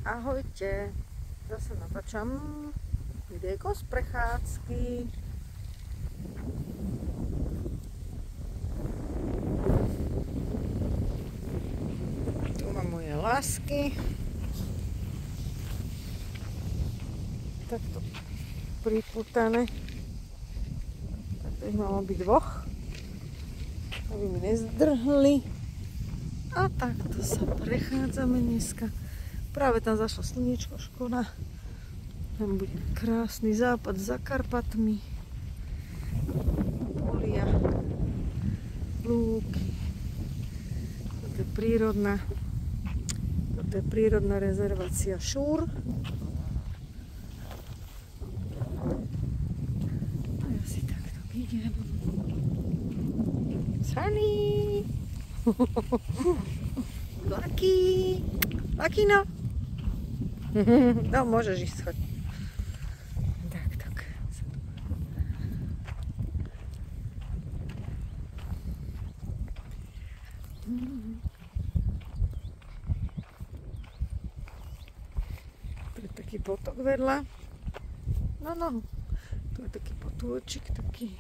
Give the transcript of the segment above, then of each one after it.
Ahojte, zase natáčam videjko z prechádzky. Tu mám moje lásky. Takto priputané. Takto ich malo byť dvoch, aby mi nezdrhli. A takto sa prechádzame dneska. Práve tam zašlo slniečko, škoda. Tam bude krásny západ za Karpatmi. Polia, lúky. Toto je prírodná rezervácia Šúr. A ja si takto idem. Sunny! Lucky! Lucky, no! No, môžeš ísť, choď. Tak. Tu je taký potok vedľa. No. Tu je taký potôčik, taký.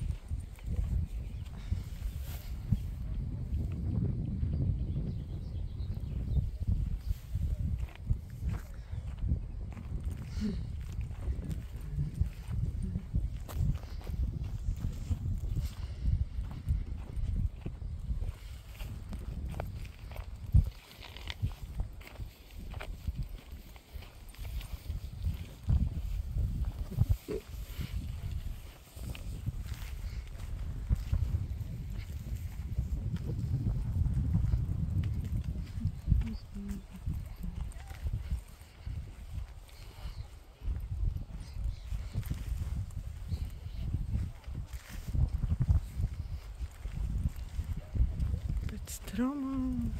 Stromom.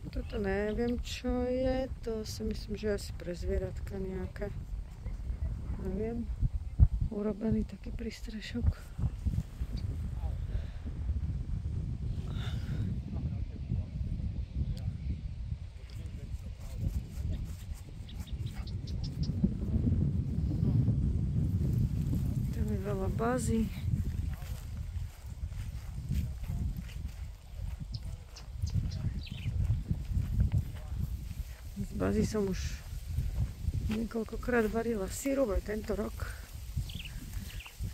Toto neviem, čo je. To si myslím, že asi pre zvieratka nejaké. Neviem, urobený taký prístrešok. Tam je veľa bázy. Z bázy som už niekoľkokrát varila sirup aj tento rok.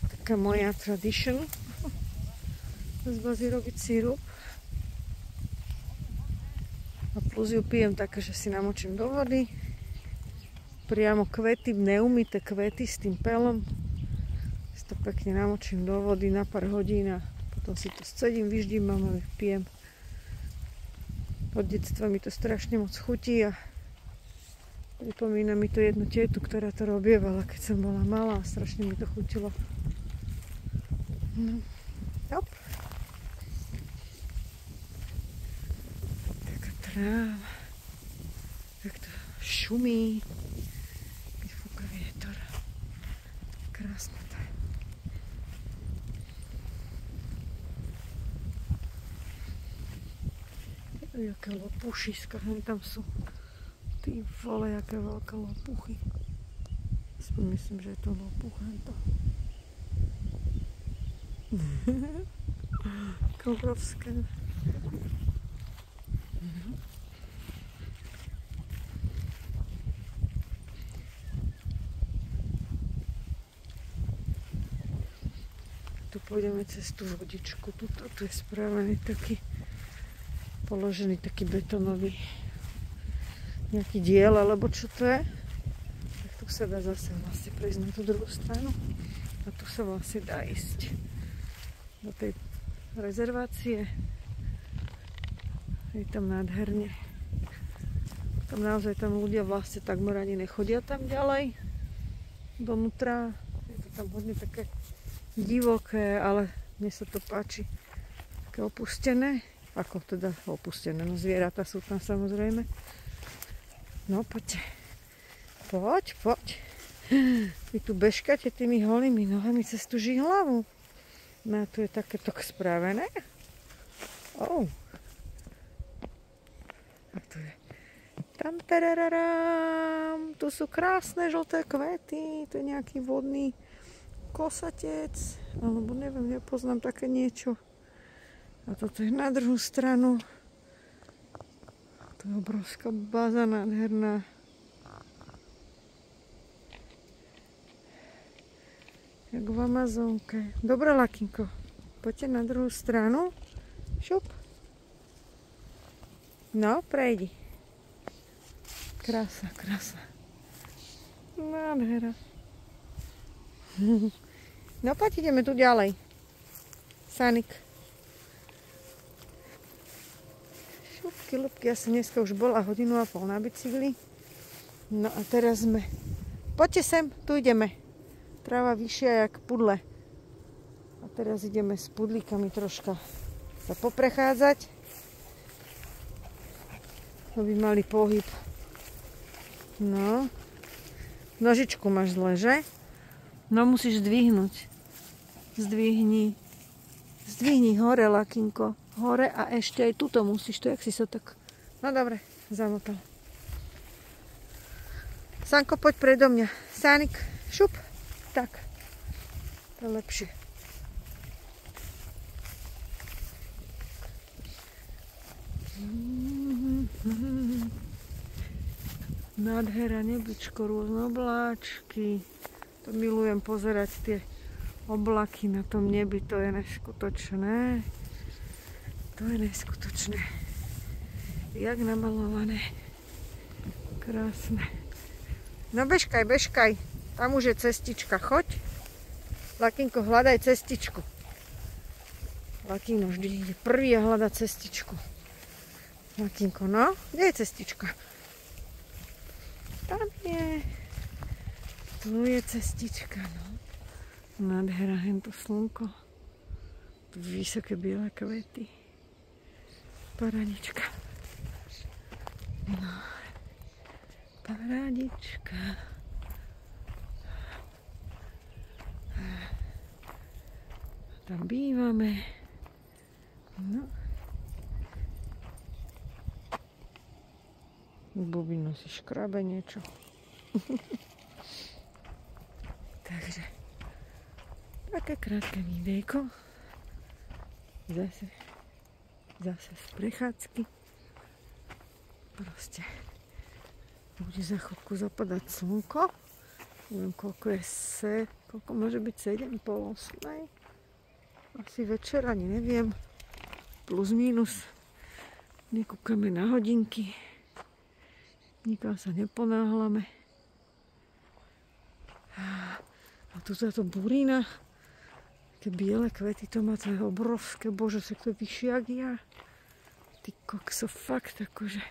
Taká moja tradition. Z bazy robiť sirup. A plus ju pijem také, že si namočím do vody. Priamo kvety, neumyté kvety s tým pelom. Si to pekne namočím do vody na pár hodín a potom si to scedím, vyždím a pijem. Od detstva mi to strašne moc chutí a pripomína mi to jednu tetu, ktorá to robievala, keď som bola malá a strašne mi to chutilo. No. Hop. Taká tráva. Tak to šumí. Keď fúka vietor. Krásne to je. Jaké lopušiska, tam sú. Ty vole, jaké veľké lopuchy. Aspoň myslím, že je to lopuch, hento. Obrovské. Tu pôjdeme cez tú vodičku. Tu je spravený taký, položený taký betonový nejaký diel, alebo čo to je. Tak tu sa dá zase vlastne prejsť na tú druhú stranu. A tu sa vlastne dá ísť do tej rezervácie. Je tam nádherne. Tam naozaj ľudia vlastne takmer ani nechodia tam ďalej. Donútra. Je to tam hodne také divoké, ale mne sa to páči. také opustené. Ako teda opustené, no zvieratá sú tam samozrejme. No poďte. Poď. Vy tu bežkáte tými holými nohami cez tú žihlavu. No a tu je takéto spravené. A tu je. Tam terararam. Tu sú krásne žlté kvety. Tu je nejaký vodný kosatec. Alebo neviem, nepoznám také niečo. A toto je na druhú stranu. Tu je obrovská báza nádherná. Jak v Amazonke. Dobre, Lakinko. Poďte na druhú stranu. Šup. No, prejdi. Krása. Nádhera. No, poď ideme tu ďalej. Sanik. Šupky, lupky. Ja som dneska už bola 1,5 hodinu na bicykli. No a teraz sme... Poďte sem, tu ideme. Tráva vyššia jak pudle. A teraz ideme s pudlíkami troška sa poprechádzať. Aby mali pohyb. No. Nožičku máš zle, že? No musíš zdvihnúť. Zdvihni hore, Lakinko. Hore a ešte aj tuto musíš. To jak si sa tak... No dobre, zamotal. Sanko, poď predo mňa. Sánik, šup. Tak, to je lepšie. Nádhera, nebičko, rôzne obláčky. To milujem pozerať tie oblaky na tom nebi, to je neskutočné. Jak namalované. Krásne. No bežkaj. Tam už je cestička, choď. Lakinko, hľadaj cestičku. Lakino vždy ide prvý a hľada cestičku. Lakinko, no, kde je cestička? Tam je. Tu je cestička, no. Nádhera, hento slnko. Tu vysoké biele kvety. Paradička. No. Paradička. Tam bývame. No. Bubino si škrabe niečo. Takže také krátke videjko. Zase z prechádzky. Proste bude za chvíľku zapadať slnko. Neviem, koľko môže byť 7:30, 8. Asi večer, ani neviem. Plus, minus. Nekúkame na hodinky. Nikam sa neponáhľame. A tu táto burína. Také biele kvety, to má to je obrovské. Bože, sa to vyššie jak ja. Ty kokso, fakt akože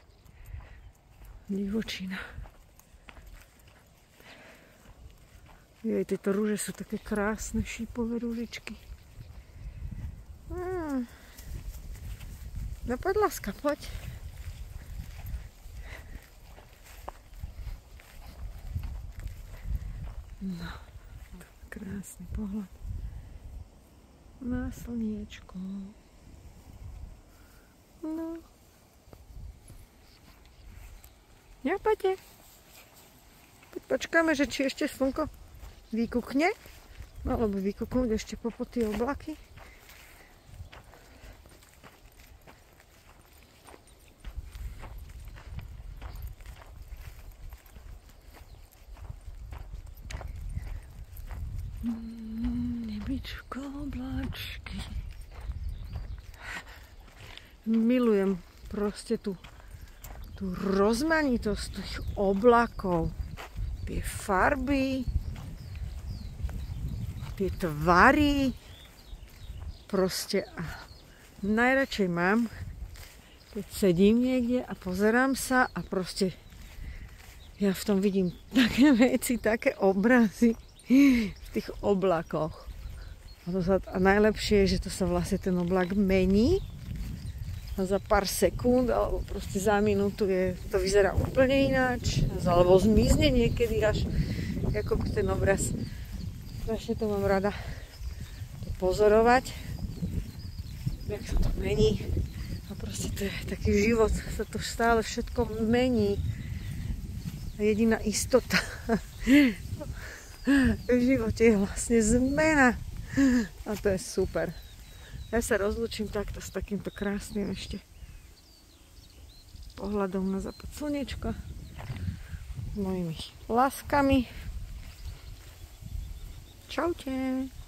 divočina. Tieto rúže sú také krásne, šípové rúžičky. No poď, láska, poď. No, krásny pohľad na slniečko. No. Ja, poďte. Počkáme, že či ešte slnko vykukne. Malo by vykuknúť ešte popod tie oblaky. Nebičko, obláčky. Milujem proste tú rozmanitosť tých oblakov. Tie farby, tie tvary. Proste najradšej mám, keď sedím niekde a pozerám sa a proste ja v tom vidím také veci, také obrazy v tých oblakoch. A najlepšie je, že to sa vlastne ten oblak mení a za pár sekúnd alebo proste za minútu to vyzerá úplne ináč alebo zmizne niekedy až ako ten obraz. Strašne to mám rada pozorovať, jak sa to mení a proste to je taký život, sa to stále všetko mení. Jediná istota v živote je vlastne zmena a to je super. Ja sa rozlúčim takto s takýmto krásnym ešte pohľadom na západ slnečka s mojimi láskami. Čaute.